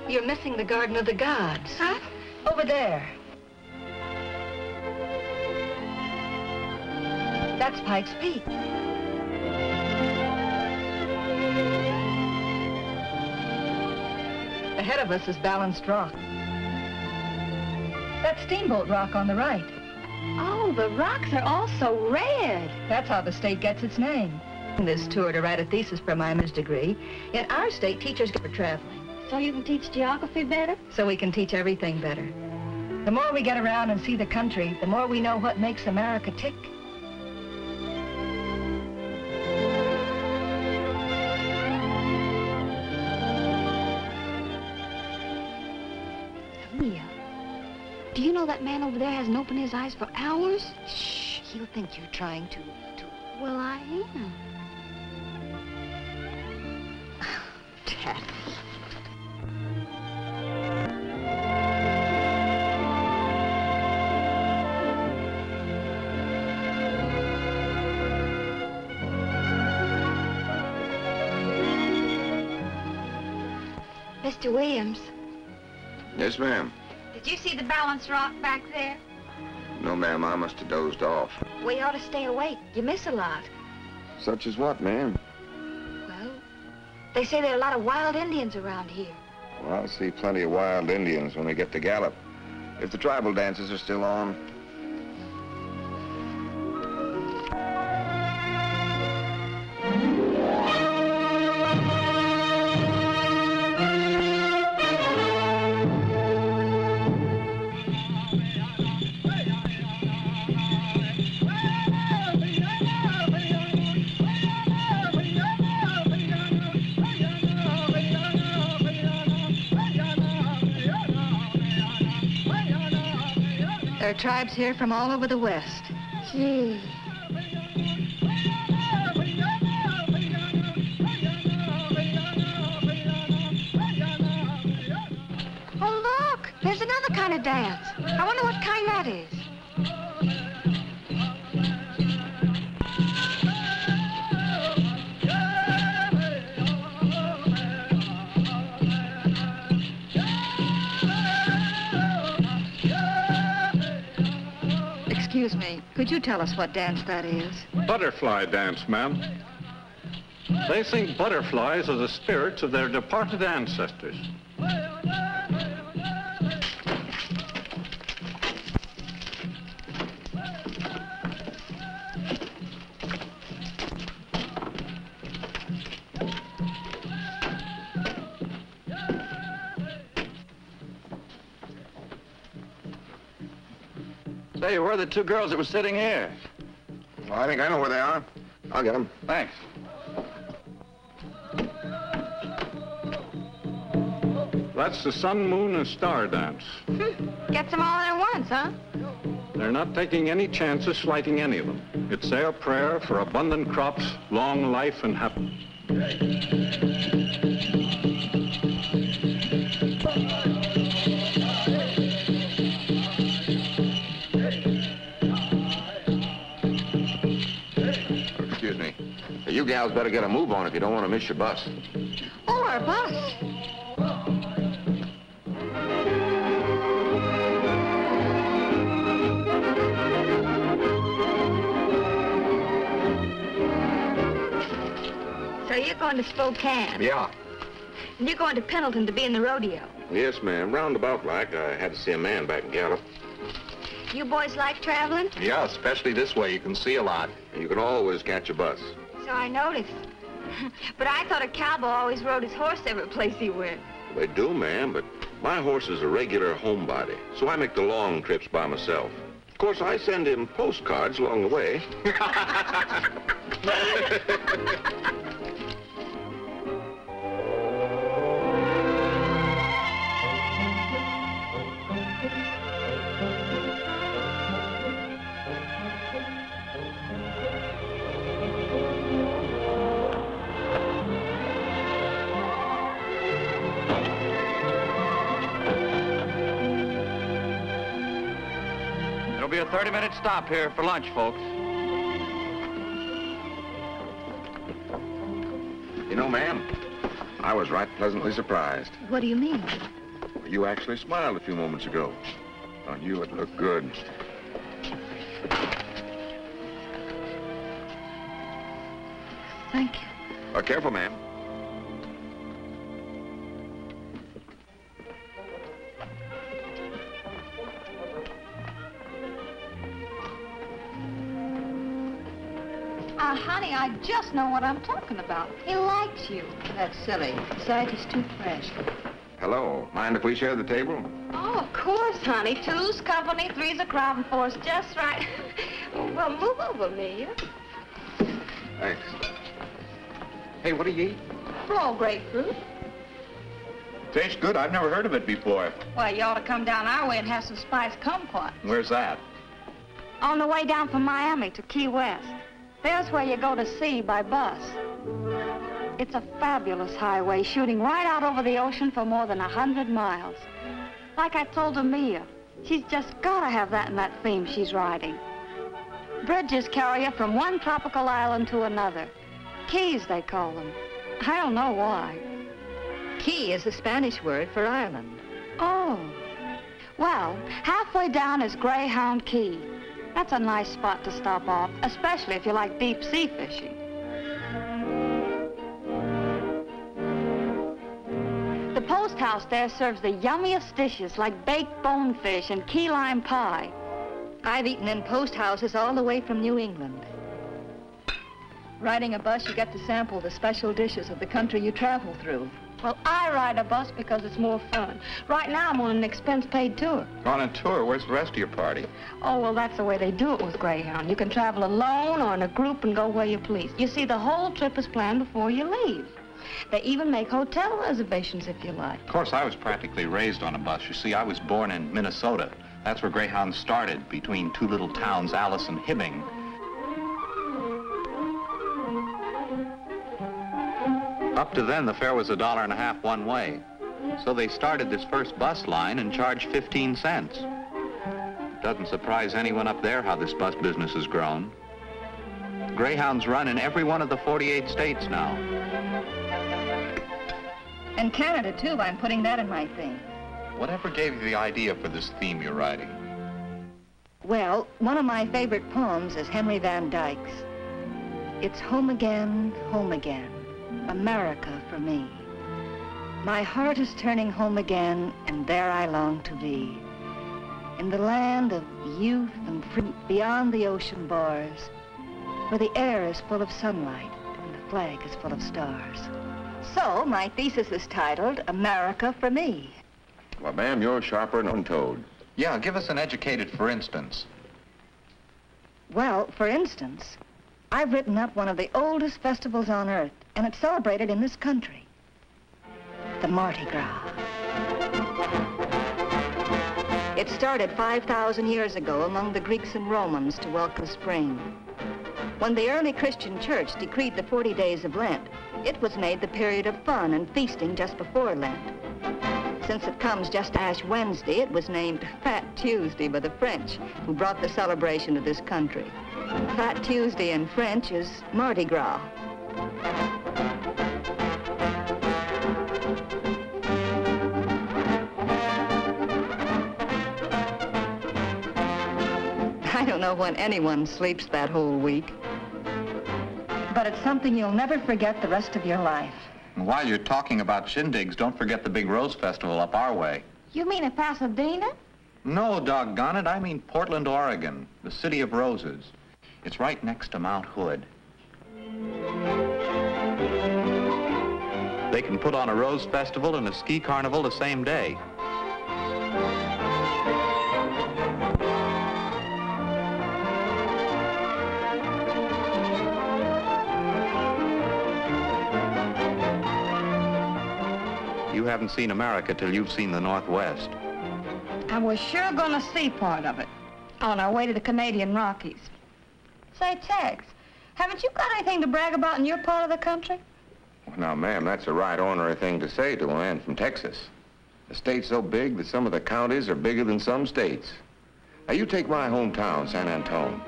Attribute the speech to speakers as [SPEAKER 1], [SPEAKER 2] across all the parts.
[SPEAKER 1] You're missing the Garden of the Gods.
[SPEAKER 2] Huh?
[SPEAKER 1] Over there. That's Pikes Peak. Ahead of us is Balanced Rock. That's Steamboat Rock on the right.
[SPEAKER 2] Oh, the rocks are all so red.
[SPEAKER 1] That's how the state gets its name. This tour to write a thesis for my master's degree. In our state, teachers get for traveling.
[SPEAKER 2] So you can teach geography better?
[SPEAKER 1] So we can teach everything better. The more we get around and see the country, the more we know what makes America tick.
[SPEAKER 2] Mia, do you know that man over there hasn't opened his eyes for hours?
[SPEAKER 1] Shh, he'll think you're trying to...
[SPEAKER 2] Well, I am.
[SPEAKER 1] Taffy.
[SPEAKER 2] Mr. Williams,
[SPEAKER 3] Yes, ma'am.
[SPEAKER 2] did you see the Balanced Rock back there?
[SPEAKER 3] No, ma'am, I must have dozed off.
[SPEAKER 2] We ought to stay awake. You miss a lot.
[SPEAKER 3] Such as what, ma'am?
[SPEAKER 2] Well, they say there are a lot of wild Indians around here.
[SPEAKER 3] Well, I'll see plenty of wild Indians when we get to Gallup. If the tribal dances are still on.
[SPEAKER 1] There are tribes here from all over the West.
[SPEAKER 2] Gee. Oh, look! There's another kind of dance. I wonder what kind that is.
[SPEAKER 1] Excuse me, could you tell us what dance that is?
[SPEAKER 4] Butterfly dance, ma'am. They think butterflies are the spirits of their departed ancestors.
[SPEAKER 5] Say, where are the two girls that were sitting here?
[SPEAKER 3] Well, I think I know where they are. I'll get them.
[SPEAKER 5] Thanks.
[SPEAKER 4] That's the sun, moon, and star dance.
[SPEAKER 2] Gets them all at once, huh?
[SPEAKER 4] They're not taking any chances slighting any of them. It's their prayer for abundant crops, long life, and happiness.
[SPEAKER 3] Excuse me. You gals better get a move on if you don't want to miss your bus.
[SPEAKER 2] Oh, our bus. So you're going to Spokane.
[SPEAKER 3] Yeah.
[SPEAKER 2] And you're going to Pendleton to be in the rodeo.
[SPEAKER 3] Yes, ma'am. Roundabout like. I had to see a man back in Gallup.
[SPEAKER 2] You boys like traveling?
[SPEAKER 3] Yeah, especially this way. You can see a lot. And you can always catch a bus.
[SPEAKER 2] So I noticed. But I thought a cowboy always rode his horse every place he went.
[SPEAKER 3] They do, ma'am, but my horse is a regular homebody, so I make the long trips by myself. Of course, I send him postcards along the way.
[SPEAKER 5] There'll be a 30-minute stop here for lunch, folks.
[SPEAKER 3] You know, ma'am, I was right pleasantly surprised.
[SPEAKER 1] What do you mean?
[SPEAKER 3] You actually smiled a few moments ago. On you, it looked good.
[SPEAKER 1] Thank you.
[SPEAKER 3] Careful, ma'am.
[SPEAKER 1] Honey, I just know what I'm talking about. He likes you. That's silly. Besides, he's too fresh.
[SPEAKER 3] Hello. Mind if we share the table?
[SPEAKER 2] Oh, of course, honey. Two's company, three's a crowd, and four's just right. Well, move over, Mia.
[SPEAKER 3] Thanks. Hey, what do you eat?
[SPEAKER 2] Raw grapefruit.
[SPEAKER 4] Tastes good. I've never heard of it before.
[SPEAKER 2] Well, you ought to come down our way and have some spiced kumquat.
[SPEAKER 4] Where's that?
[SPEAKER 2] On the way down from Miami to Key West. There's where you go to sea by bus. It's a fabulous highway shooting right out over the ocean for more than 100 miles. Like I told Mia, she's just got to have that in that theme she's riding. Bridges carry her from one tropical island to another. Keys, they call them. I don't know why.
[SPEAKER 1] Key is the Spanish word for island.
[SPEAKER 2] Oh. Well, halfway down is Greyhound Key. That's a nice spot to stop off, especially if you like deep sea fishing. The post house there serves the yummiest dishes like baked bonefish and key lime pie.
[SPEAKER 1] I've eaten in post houses all the way from New England. Riding a bus, you get to sample the special dishes of the country you travel through.
[SPEAKER 2] Well, I ride a bus because it's more fun. Right now, I'm on an expense-paid tour.
[SPEAKER 4] On a tour? Where's the rest of your party?
[SPEAKER 2] Oh, well, that's the way they do it with Greyhound. You can travel alone or in a group and go where you please. You see, the whole trip is planned before you leave. They even make hotel reservations if you like.
[SPEAKER 4] Of course, I was practically raised on a bus. You see, I was born in Minnesota. That's where Greyhound started, between two little towns, Alice and Hibbing. Up to then, the fare was $1.50 one way. So they started this first bus line and charged 15 cents. Doesn't surprise anyone up there how this bus business has grown. Greyhounds run in every one of the 48 states now.
[SPEAKER 1] And Canada, too. I'm putting that in my thing.
[SPEAKER 4] Whatever gave you the idea for this theme you're writing?
[SPEAKER 1] Well, one of my favorite poems is Henry Van Dyke's. It's home again, America for me. My heart is turning home again, and there I long to be. In the land of youth and fruit beyond the ocean bars, where the air is full of sunlight and the flag is full of stars. So, my thesis is titled, America for Me.
[SPEAKER 3] Well, ma'am, you're sharper than toad.
[SPEAKER 4] Yeah, give us an educated for instance.
[SPEAKER 1] Well, for instance, I've written up one of the oldest festivals on earth, and it's celebrated in this country. The Mardi Gras. It started 5,000 years ago among the Greeks and Romans to welcome spring. When the early Christian church decreed the 40 days of Lent, it was made the period of fun and feasting just before Lent. Since it comes just Ash Wednesday, it was named Fat Tuesday by the French, who brought the celebration to this country. Fat Tuesday in French is Mardi Gras. I don't know when anyone sleeps that whole week. But it's something you'll never forget the rest of your life.
[SPEAKER 4] And while you're talking about shindigs, don't forget the big Rose Festival up our way.
[SPEAKER 2] You mean in Pasadena?
[SPEAKER 4] No, doggone it, I mean Portland, Oregon, the city of roses. It's right next to Mount Hood. They can put on a Rose Festival and a ski carnival the same day. You haven't seen America till you've seen the Northwest.
[SPEAKER 2] And we're sure gonna see part of it on our way to the Canadian Rockies. Say, Tex, haven't you got anything to brag about in your part of the country?
[SPEAKER 3] Well, now, ma'am, that's a right ornery thing to say to a man from Texas. The state's so big that some of the counties are bigger than some states. Now, you take my hometown, San Antone.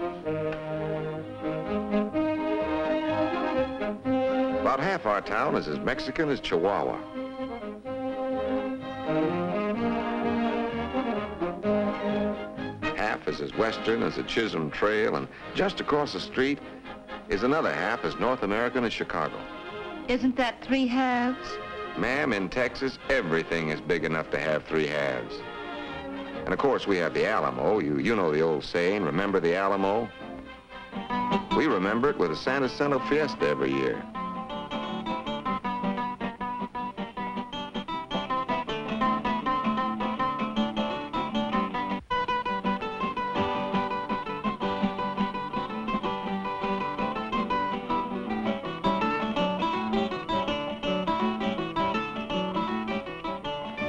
[SPEAKER 3] About half our town is as Mexican as Chihuahua. is as western as the Chisholm Trail, and just across the street is another half as North American as Chicago.
[SPEAKER 1] Isn't that 3 halves?
[SPEAKER 3] Ma'am, in Texas, everything is big enough to have 3 halves. And of course, we have the Alamo. You know the old saying, remember the Alamo? We remember it with a San Jacinto Fiesta every year.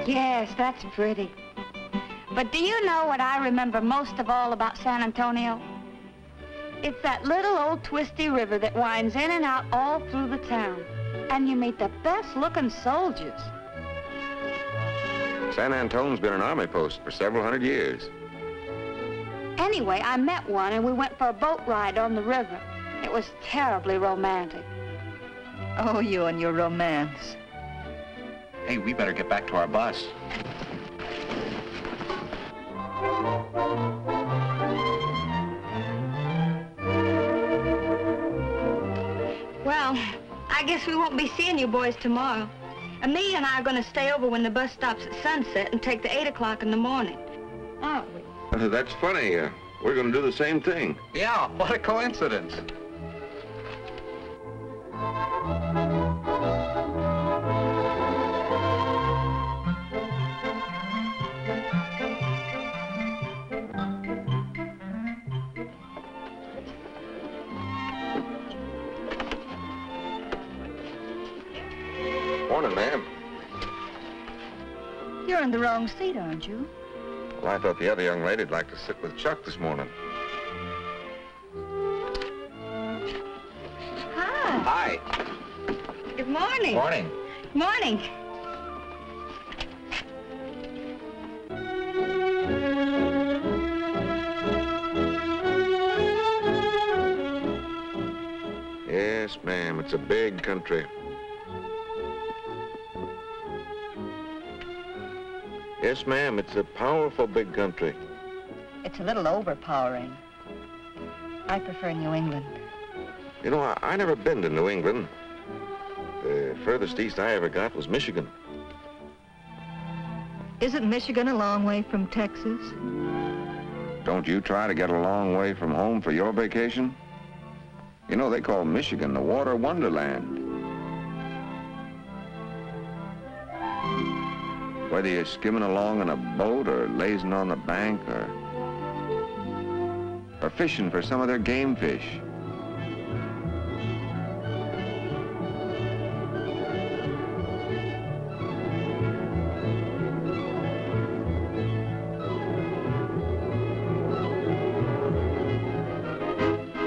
[SPEAKER 2] Yes, that's pretty. But do you know what I remember most of all about San Antonio? It's that little old twisty river that winds in and out all through the town. And you meet the best-looking soldiers.
[SPEAKER 3] San Antonio's been an army post for several hundred years.
[SPEAKER 2] Anyway, I met one and we went for a boat ride on the river. It was terribly romantic.
[SPEAKER 1] Oh, you and your romance.
[SPEAKER 4] Hey, we better get back to our bus.
[SPEAKER 2] Well, I guess we won't be seeing you boys tomorrow. Amelia and I are going to stay over when the bus stops at sunset and take the 8 o'clock in the morning. Aren't we?
[SPEAKER 3] That's funny. We're going to do the same thing.
[SPEAKER 4] Yeah, what a coincidence.
[SPEAKER 3] Morning, ma'am.
[SPEAKER 1] You're in the wrong seat, aren't you?
[SPEAKER 3] Well, I thought the other young lady'd like to sit with Chuck this morning.
[SPEAKER 2] Hi.
[SPEAKER 4] Hi.
[SPEAKER 2] Good morning.
[SPEAKER 4] Morning.
[SPEAKER 2] Morning.
[SPEAKER 3] Yes, ma'am. It's a big country. Yes, ma'am. It's a powerful big country.
[SPEAKER 1] It's a little overpowering. I prefer New England.
[SPEAKER 3] You know, I never been to New England. The furthest east I ever got was Michigan.
[SPEAKER 1] Isn't Michigan a long way from Texas?
[SPEAKER 3] Don't you try to get a long way from home for your vacation? You know, they call Michigan the water wonderland. Whether you're skimming along in a boat or lazing on the bank or fishing for some of their game fish.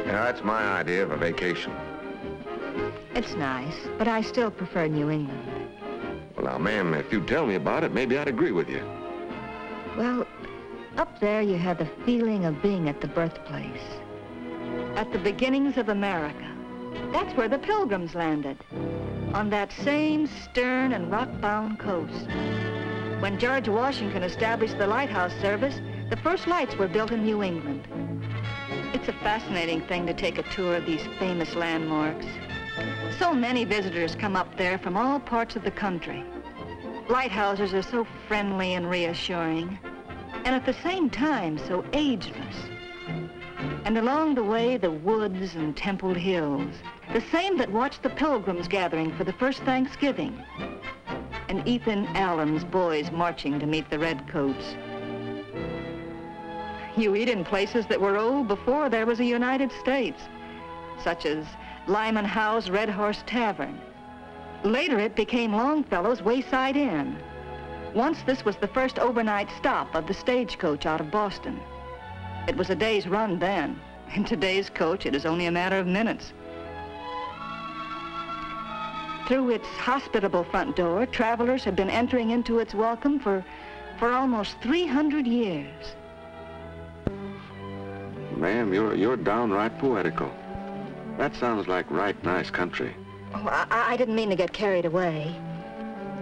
[SPEAKER 3] Yeah, that's my idea of a vacation.
[SPEAKER 1] It's nice, but I still prefer New England.
[SPEAKER 3] Well, now, ma'am, if you'd tell me about it, maybe I'd agree with you.
[SPEAKER 1] Well, up there you have the feeling of being at the birthplace. At the beginnings of America. That's where the Pilgrims landed. On that same stern and rock-bound coast. When George Washington established the lighthouse service, the first lights were built in New England. It's a fascinating thing to take a tour of these famous landmarks. So many visitors come up there from all parts of the country. Lighthouses are so friendly and reassuring, and at the same time so ageless. And along the way, the woods and templed hills, the same that watched the Pilgrims gathering for the first Thanksgiving, and Ethan Allen's boys marching to meet the Redcoats. You eat in places that were old before there was a United States, such as Lyman Howe's Red Horse Tavern. Later, it became Longfellow's Wayside Inn. Once, this was the first overnight stop of the stagecoach out of Boston. It was a day's run then. In today's coach, it is only a matter of minutes. Through its hospitable front door, travelers have been entering into its welcome for almost 300 years.
[SPEAKER 3] Ma'am, you're downright poetical. That sounds like right nice country.
[SPEAKER 1] Oh, I didn't mean to get carried away.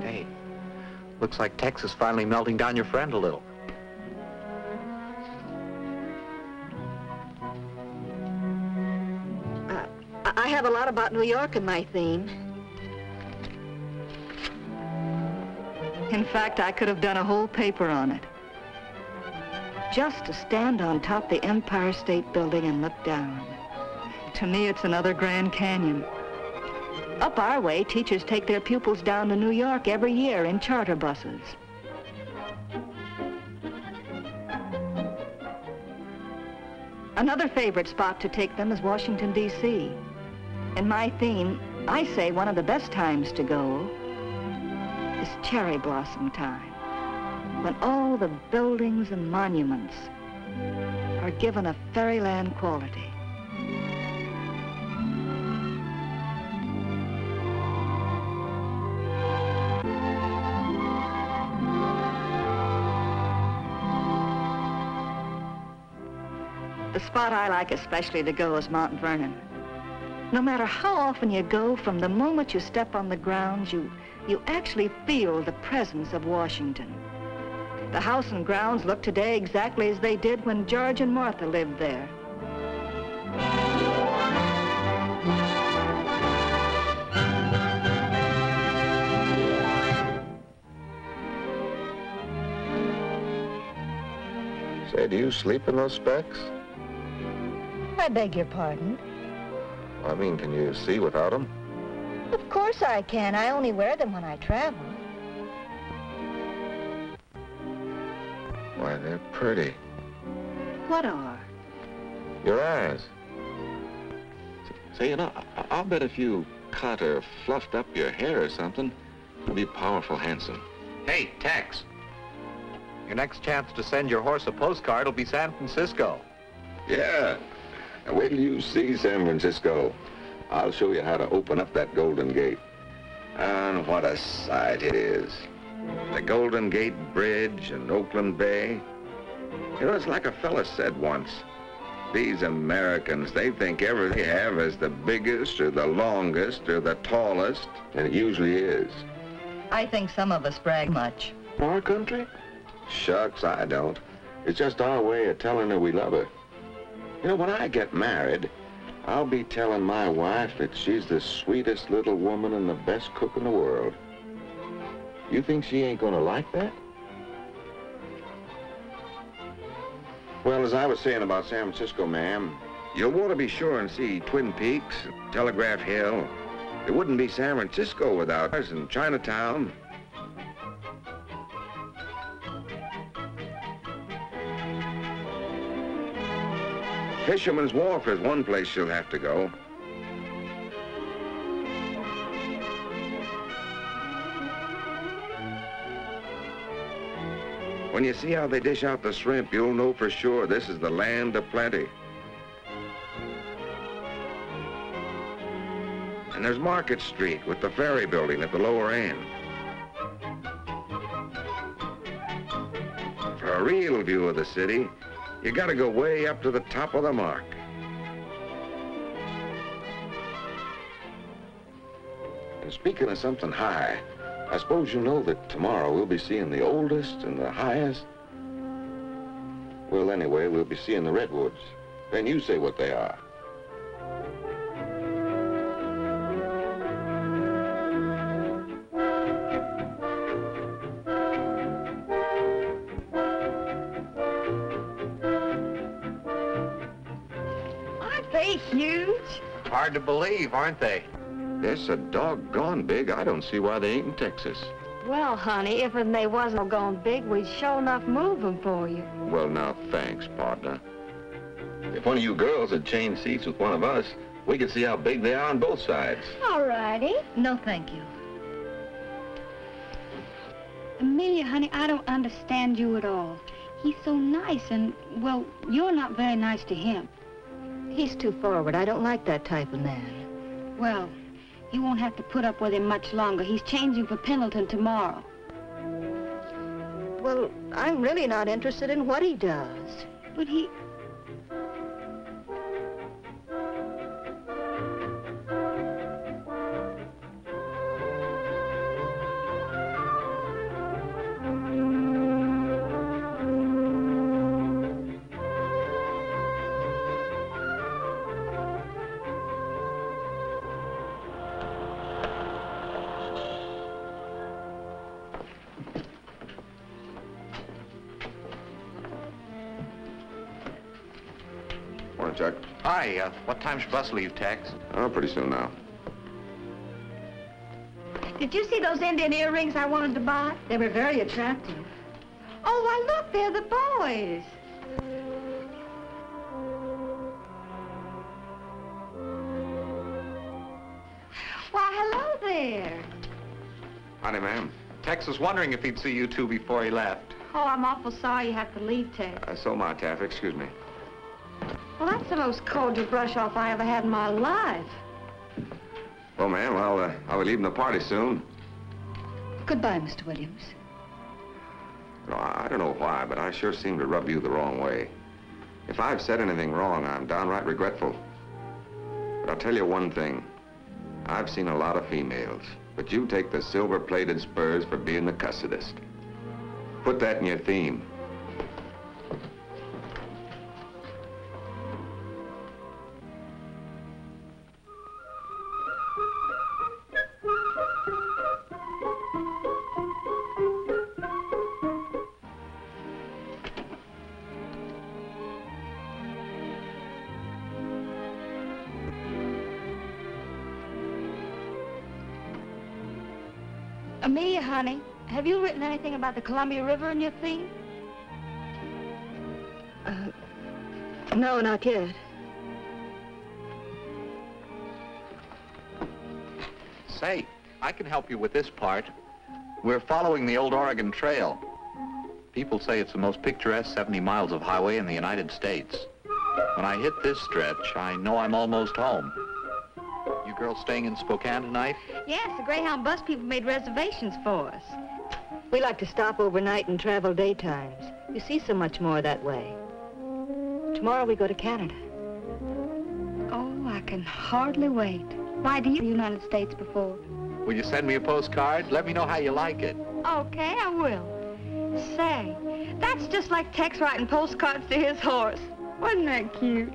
[SPEAKER 4] Hey, looks like Texas finally melting down your friend a little.
[SPEAKER 1] have a lot about New York in my theme. In fact, I could have done a whole paper on it. Just to stand on top the Empire State Building and look down. To me, it's another Grand Canyon. Up our way, teachers take their pupils down to New York every year in charter buses. Another favorite spot to take them is Washington, D.C. In my theme, I say one of the best times to go is cherry blossom time, when all the buildings and monuments are given a fairyland quality. The spot I like especially to go is Mount Vernon. No matter how often you go, from the moment you step on the grounds, you actually feel the presence of Washington. The house and grounds look today exactly as they did when George and Martha lived there.
[SPEAKER 3] Say, do you sleep in those specs?
[SPEAKER 1] I beg your pardon?
[SPEAKER 3] I mean, can you see without them?
[SPEAKER 1] Of course I can. I only wear them when I travel.
[SPEAKER 3] Why, they're pretty.
[SPEAKER 1] What are?
[SPEAKER 3] Your eyes. Say, you know, I'll bet if you cut or fluffed up your hair or something, you'll be powerful handsome.
[SPEAKER 4] Hey, Tex. Your next chance to send your horse a postcard will be San Francisco.
[SPEAKER 3] Yeah. Now wait till you see San Francisco. I'll show you how to open up that Golden Gate. And what a sight it is. The Golden Gate Bridge and Oakland Bay. You know, it's like a fella said once. These Americans, they think everything they have is the biggest or the longest or the tallest, and it usually is.
[SPEAKER 1] I think some of us brag much.
[SPEAKER 3] Our country? Shucks, I don't. It's just our way of telling her we love her. You know, when I get married, I'll be telling my wife that she's the sweetest little woman and the best cook in the world. You think she ain't gonna like that? Well, as I was saying about San Francisco, ma'am, you'll want to be sure and see Twin Peaks, Telegraph Hill. It wouldn't be San Francisco without us, and Chinatown. Fisherman's Wharf is one place you'll have to go. When you see how they dish out the shrimp, you'll know for sure this is the land of plenty. And there's Market Street with the ferry building at the lower end. For a real view of the city, you gotta go way up to the top of the mark. And speaking of something high, I suppose you know that tomorrow we'll be seeing the oldest and the highest. Well, anyway, we'll be seeing the redwoods. Then you say what they are.
[SPEAKER 2] Huge.
[SPEAKER 4] Hard to believe, aren't they?
[SPEAKER 3] They're so doggone big, I don't see why they ain't in Texas.
[SPEAKER 2] Well, honey, if they wasn't gone big, we'd sure enough move them for you.
[SPEAKER 3] Well, now, thanks, partner. If one of you girls had changed seats with one of us, we could see how big they are on both sides.
[SPEAKER 2] All righty.
[SPEAKER 1] No, thank you.
[SPEAKER 2] Amelia, honey, I don't understand you at all. He's so nice and, well, you're not very nice to him.
[SPEAKER 1] He's too forward. I don't like that type of man.
[SPEAKER 2] Well, you won't have to put up with him much longer. He's changing for Pendleton tomorrow.
[SPEAKER 1] Well, I'm really not interested in what he does.
[SPEAKER 2] But he...
[SPEAKER 3] Morning, Chuck.
[SPEAKER 4] Hi, what time's your bus leave, Tex?
[SPEAKER 3] Oh, pretty soon now.
[SPEAKER 2] Did you see those Indian earrings I wanted to buy?
[SPEAKER 1] They were very attractive.
[SPEAKER 2] Oh, why, look, they're the boys. Why, hello there.
[SPEAKER 3] Howdy, ma'am.
[SPEAKER 4] Tex was wondering if he'd see you two before he left.
[SPEAKER 2] Oh, I'm awful sorry you have to leave, Ted.
[SPEAKER 3] So am I, Taffy. Excuse me.
[SPEAKER 2] Well, that's the most cordial brush-off I ever had in my life.
[SPEAKER 3] Well, ma'am, I'll be leaving the party soon.
[SPEAKER 1] Goodbye, Mr. Williams.
[SPEAKER 3] No, I don't know why, but I sure seem to rub you the wrong way. If I've said anything wrong, I'm downright regretful. But I'll tell you one thing. I've seen a lot of females, but you take the silver-plated spurs for being the cussedest. Put that in your theme.
[SPEAKER 2] Amelia, honey, have you written anything about the Columbia River in your theme?
[SPEAKER 1] No, not yet.
[SPEAKER 4] Say, I can help you with this part. We're following the old Oregon Trail. People say it's the most picturesque 70 miles of highway in the United States. When I hit this stretch, I know I'm almost home. You girls staying in Spokane tonight?
[SPEAKER 2] Yes, the Greyhound bus people made reservations for us.
[SPEAKER 1] We like to stop overnight and travel daytimes. You see so much more that way. Tomorrow we go to Canada.
[SPEAKER 2] Oh, I can hardly wait. Why, do you the United States before?
[SPEAKER 4] Will you send me a postcard? Let me know how you like it.
[SPEAKER 2] Okay, I will. Say, that's just like Tex writing postcards to his horse. Wasn't that cute?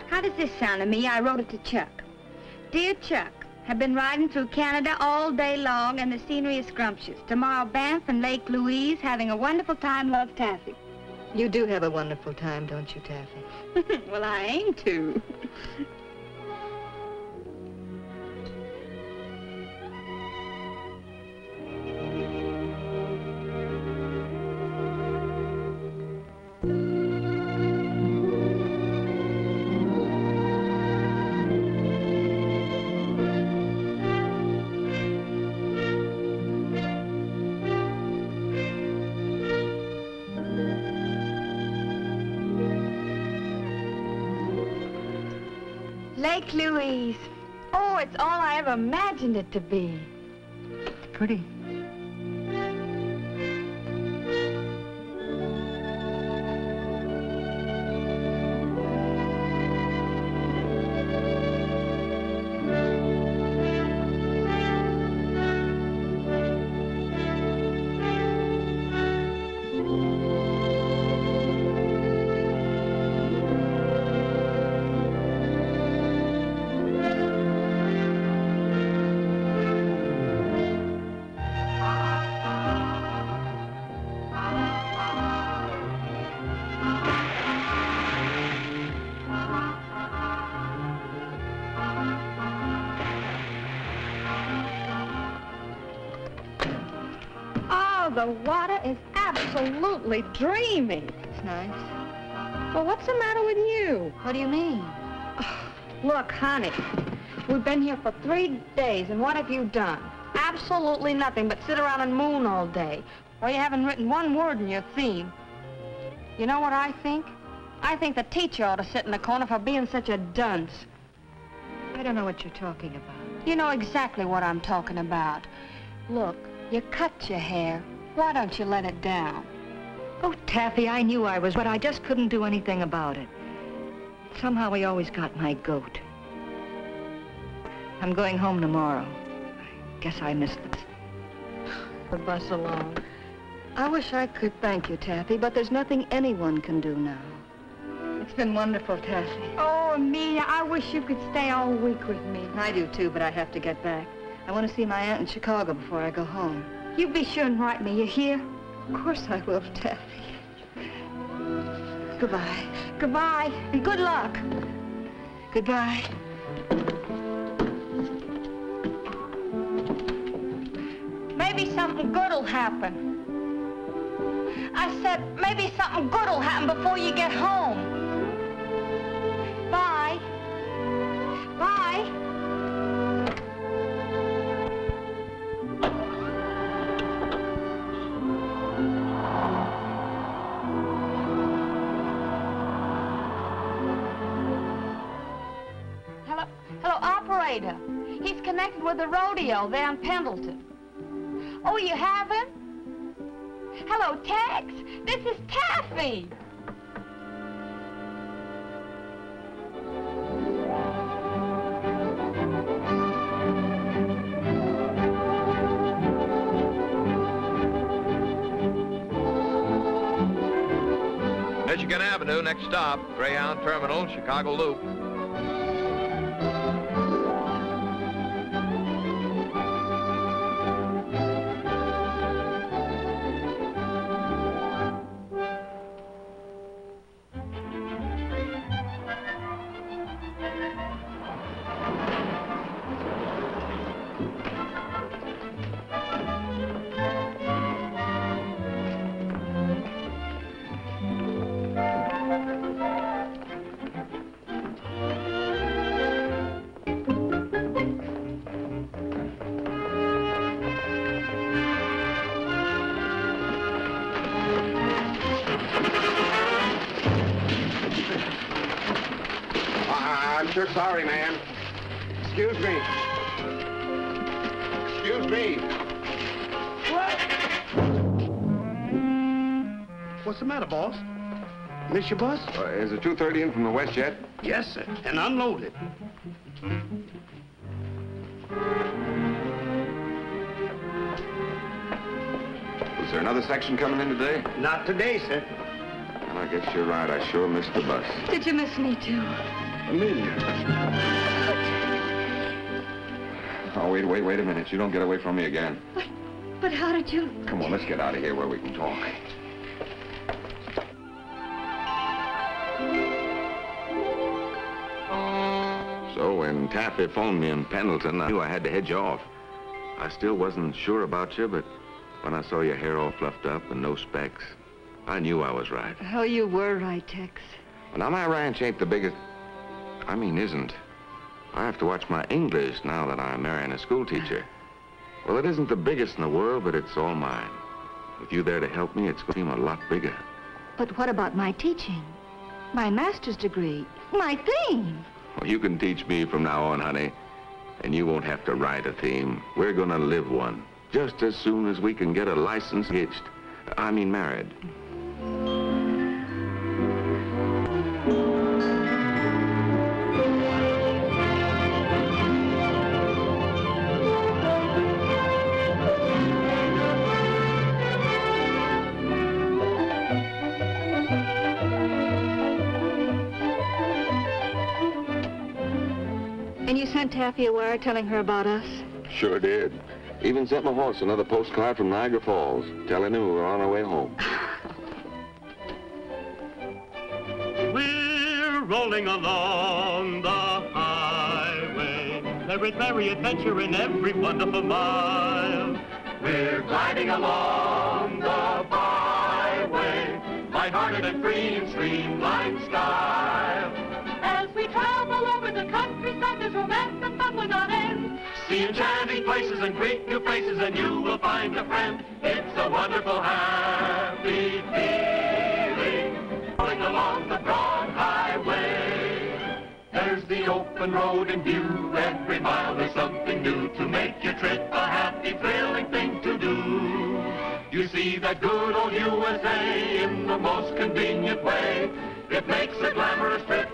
[SPEAKER 2] How does this sound to me? I wrote it to Chuck. Dear Chuck, have been riding through Canada all day long and the scenery is scrumptious. Tomorrow, Banff and Lake Louise, having a wonderful time. Love, Taffy.
[SPEAKER 1] You do have a wonderful time, don't you, Taffy?
[SPEAKER 2] Well, I aim to. Lake Louise. Oh, it's all I ever imagined it to be.
[SPEAKER 1] Pretty.
[SPEAKER 2] The water is absolutely dreamy.
[SPEAKER 1] It's nice.
[SPEAKER 2] Well, what's the matter with you?
[SPEAKER 1] What do you mean?
[SPEAKER 2] Look, honey, we've been here for 3 days, and what have you done? Absolutely nothing but sit around and moon all day. Well, you haven't written one word in your theme. You know what I think? I think the teacher ought to sit in the corner for being such a dunce.
[SPEAKER 1] I don't know what you're talking about.
[SPEAKER 2] You know exactly what I'm talking about. Look, you cut your hair. Why don't you let it down?
[SPEAKER 1] Oh, Taffy, I knew I was, but I just couldn't do anything about it. Somehow he always got my goat. I'm going home tomorrow. Guess I missed the bus alone. I wish I could thank you, Taffy, but there's nothing anyone can do now. It's been wonderful, Taffy.
[SPEAKER 2] Oh, Amelia, I wish you could stay all week with me.
[SPEAKER 1] I do, too, but I have to get back. I want to see my aunt in Chicago before I go home.
[SPEAKER 2] You be sure and write me. You hear?
[SPEAKER 1] Of course I will, Taffy. Goodbye.
[SPEAKER 2] Goodbye, and good luck.
[SPEAKER 1] Goodbye.
[SPEAKER 2] Maybe something good'll happen. I said, maybe something good'll happen before you get home. Bye. Bye. Hello, operator. He's connected with the rodeo there in Pendleton. Oh, you haven't? Hello, Tex. This is Taffy.
[SPEAKER 5] Michigan Avenue, next stop, Greyhound Terminal, Chicago Loop.
[SPEAKER 3] I'm sure sorry, man. Excuse me. Excuse me.
[SPEAKER 6] What's the matter, boss? Miss your bus?
[SPEAKER 3] Is the 230 in from the west yet?
[SPEAKER 6] Yes, sir. And unloaded.
[SPEAKER 3] Was there another section coming in today?
[SPEAKER 6] Not today, sir.
[SPEAKER 3] Well, I guess you're right. I sure missed the bus.
[SPEAKER 1] Did you miss me, too?
[SPEAKER 6] Amelia.
[SPEAKER 3] Oh, wait a minute. You don't get away from me again.
[SPEAKER 1] But how did you...
[SPEAKER 3] Come on, let's get out of here where we can talk. So when Taffy phoned me in Pendleton, I knew I had to head you off. I still wasn't sure about you, but when I saw your hair all fluffed up and no specs, I knew I was right.
[SPEAKER 1] Oh, you were right, Tex.
[SPEAKER 3] Well, now, my ranch ain't the biggest... isn't. I have to watch my English now that I'm marrying a schoolteacher. Well, it isn't the biggest in the world, but it's all mine. With you there to help me, it's going to seem a lot bigger.
[SPEAKER 1] But what about my teaching? My master's degree? My theme?
[SPEAKER 3] Well, you can teach me from now on, honey. And you won't have to write a theme. We're going to live one. Just as soon as we can get a license hitched. Married.
[SPEAKER 1] And you sent Taffy a wire telling her about us?
[SPEAKER 3] Sure did. Even sent my horse another postcard from Niagara Falls, telling him we were on our way home.
[SPEAKER 7] We're rolling along the highway. There is merry adventure in every wonderful mile. We're gliding along the byway, lighthearted and free in streamlined style. As we travel over the countryside, there's romance and fun without end. See enchanting places and greet new faces, and you will find a friend. It's a wonderful, happy feeling, rolling along the broad highway. There's the open road in view. Every mile there's something new to make your trip a happy, thrilling thing to do. You see that good old USA in the most convenient way. It makes a glamorous trip